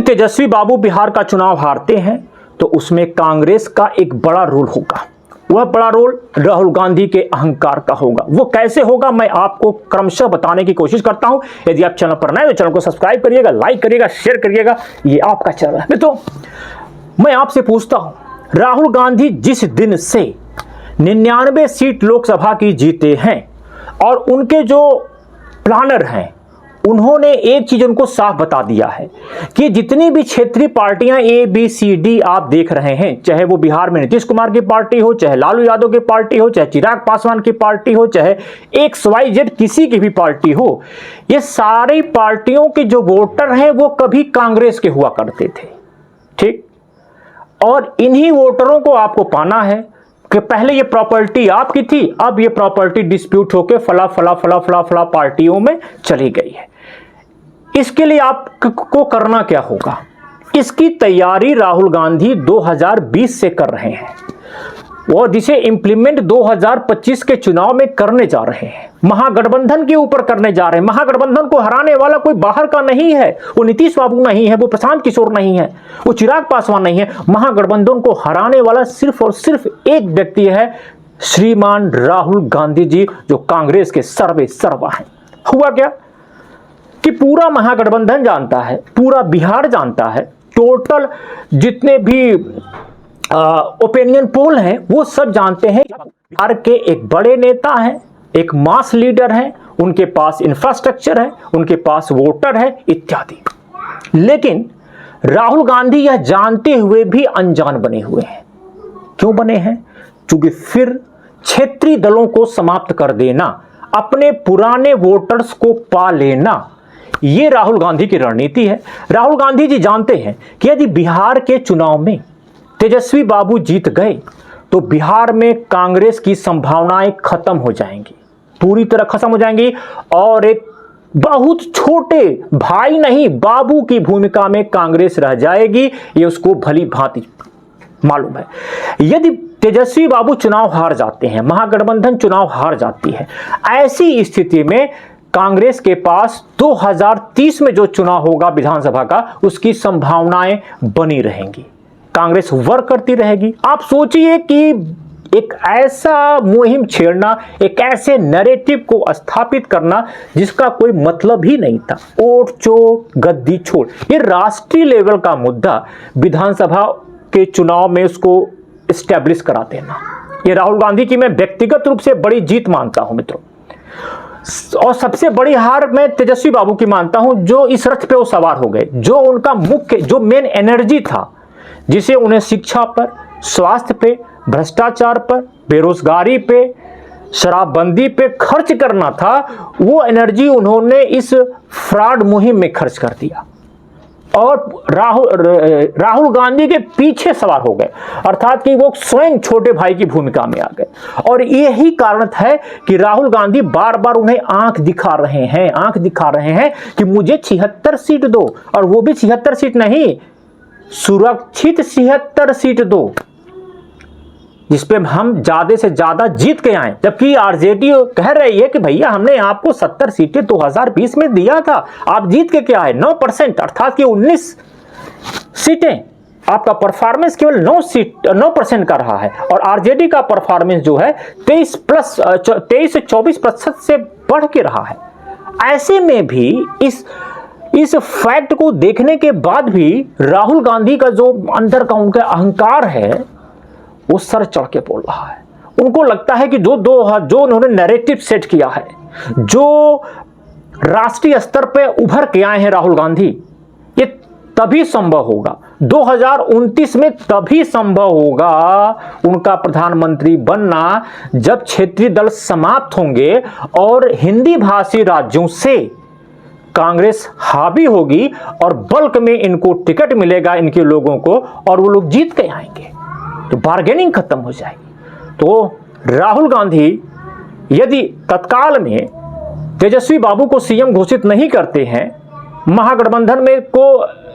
तेजस्वी बाबू बिहार का चुनाव हारते हैं तो उसमें कांग्रेस का एक बड़ा रोल होगा। वह बड़ा रोल राहुल गांधी के अहंकार का होगा। वो कैसे होगा मैं आपको क्रमशः बताने की कोशिश करता हूं। यदि आप चैनल पर नए तो चैनल को सब्सक्राइब करिएगा, लाइक करिएगा, शेयर करिएगा। ये आपका चैनल है। तो मैं आपसे पूछता हूं, राहुल गांधी जिस दिन से 99 सीट लोकसभा की जीते हैं और उनके जो प्लानर हैं उन्होंने एक चीज उनको साफ बता दिया है कि जितनी भी क्षेत्रीय पार्टियां ABCD आप देख रहे हैं, चाहे वो बिहार में नीतीश कुमार की पार्टी हो, चाहे लालू यादव की पार्टी हो, चाहे चिराग पासवान की पार्टी हो, चाहे XYZ किसी की भी पार्टी हो, ये सारी पार्टियों के जो वोटर हैं वो कभी कांग्रेस के हुआ करते थे। ठीक, और इन्हीं वोटरों को आपको पाना है कि पहले ये प्रॉपर्टी आपकी थी, अब ये प्रॉपर्टी डिस्प्यूट होकर फला फला फला फला फला पार्टियों में चली गई है। इसके लिए आपको करना क्या होगा? इसकी तैयारी राहुल गांधी 2020 से कर रहे हैं और जिसे इंप्लीमेंट 2025 के चुनाव में करने जा रहे हैं। महागठबंधन के ऊपर करने जा रहे हैं। महागठबंधन को हराने वाला कोई बाहर का नहीं है, वो नीतीश बाबू नहीं है, वो प्रशांत किशोर नहीं है, वो चिराग पासवान नहीं है। महागठबंधन को हराने वाला सिर्फ और सिर्फ एक व्यक्ति है, श्रीमान राहुल गांधी जी, जो कांग्रेस के सर्वे सर्वा हैं। हुआ क्या कि पूरा महागठबंधन जानता है, पूरा बिहार जानता है, टोटल जितने भी ओपिनियन पोल हैं वो सब जानते हैं बिहार के एक बड़े नेता हैं, एक मास लीडर हैं, उनके पास इंफ्रास्ट्रक्चर है, उनके पास वोटर है इत्यादि। लेकिन राहुल गांधी यह जानते हुए भी अनजान बने हुए हैं। क्यों बने हैं? क्योंकि फिर क्षेत्रीय दलों को समाप्त कर देना, अपने पुराने वोटर्स को पा लेना, ये राहुल गांधी की रणनीति है। राहुल गांधी जी जानते हैं कि यदि बिहार के चुनाव में तेजस्वी बाबू जीत गए तो बिहार में कांग्रेस की संभावनाएं खत्म हो जाएंगी, पूरी तरह खत्म हो जाएंगी और एक बहुत छोटे भाई नहीं बाबू की भूमिका में कांग्रेस रह जाएगी। ये उसको भली भांति मालूम है। यदि तेजस्वी बाबू चुनाव हार जाते हैं, महागठबंधन चुनाव हार जाती है, ऐसी स्थिति में कांग्रेस के पास 2030 में जो चुनाव होगा विधानसभा का, उसकी संभावनाएं बनी रहेंगी। कांग्रेस वर्क करती रहेगी। आप सोचिए कि एक ऐसा मुहिम छेड़ना, एक ऐसे नैरेटिव को स्थापित करना जिसका कोई मतलब ही नहीं था, ओट चोट गद्दी छोड़, ये राष्ट्रीय लेवल का मुद्दा विधानसभा के चुनाव में उसको एस्टैब्लिश करा देना, ये राहुल गांधी की मैं व्यक्तिगत रूप से बड़ी जीत मानता हूं मित्रों। और सबसे बड़ी हार मैं तेजस्वी बाबू की मानता हूं, जो इस रथ पे वो सवार हो गए, जो उनका मुख्य जो मेन एनर्जी था, जिसे उन्हें शिक्षा पर, स्वास्थ्य पे, भ्रष्टाचार पर, बेरोजगारी पे, शराबबंदी पे खर्च करना था, वो एनर्जी इस फ्रॉड मुहिम में खर्च कर दिया और राहुल गांधी के पीछे सवार हो गए, अर्थात कि वो स्वयं छोटे भाई की भूमिका में आ गए। और यही कारण है कि राहुल गांधी बार बार उन्हें आंख दिखा रहे हैं कि मुझे 76 सीट दो, और वो भी 76 सीट नहीं, सुरक्षित 76 सीट दो, जिसपे हम ज्यादा से ज्यादा जीत के आए। जबकि आरजेडी कह रही है कि भैया हमने आपको 70 सीटें 2020 में दिया था, आप जीत के क्या आए? 9%, अर्थात कि 19 सीटें। आपका परफॉर्मेंस केवल 9% का रहा है और आरजेडी का परफॉर्मेंस जो है 23 से 24% से बढ़ के रहा है। ऐसे में भी इस फैक्ट को देखने के बाद भी राहुल गांधी का जो अंदर का उनका अहंकार है वो सर चढ़ के बोल रहा है। उनको लगता है कि जो उन्होंने नैरेटिव सेट किया है, जो राष्ट्रीय स्तर पे उभर के आए हैं राहुल गांधी, ये तभी संभव होगा 2029 में, तभी संभव होगा उनका प्रधानमंत्री बनना जब क्षेत्रीय दल समाप्त होंगे और हिंदी भाषी राज्यों से कांग्रेस हावी होगी और बल्क में इनको टिकट मिलेगा, इनके लोगों को, और वो लोग जीत के आएंगे, तो बार्गेनिंग खत्म हो जाएगी। तो राहुल गांधी यदि तत्काल में तेजस्वी बाबू को सीएम घोषित नहीं करते हैं, महागठबंधन में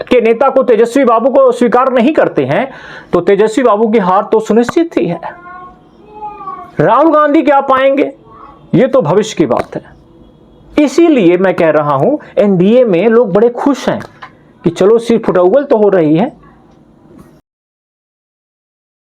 के नेता को तेजस्वी बाबू को स्वीकार नहीं करते हैं, तो तेजस्वी बाबू की हार तो सुनिश्चित ही है। राहुल गांधी क्या पाएंगे ये तो भविष्य की बात है। इसीलिए मैं कह रहा हूं एनडीए में लोग बड़े खुश हैं कि चलो सिर्फ फुटौल तो हो रही है,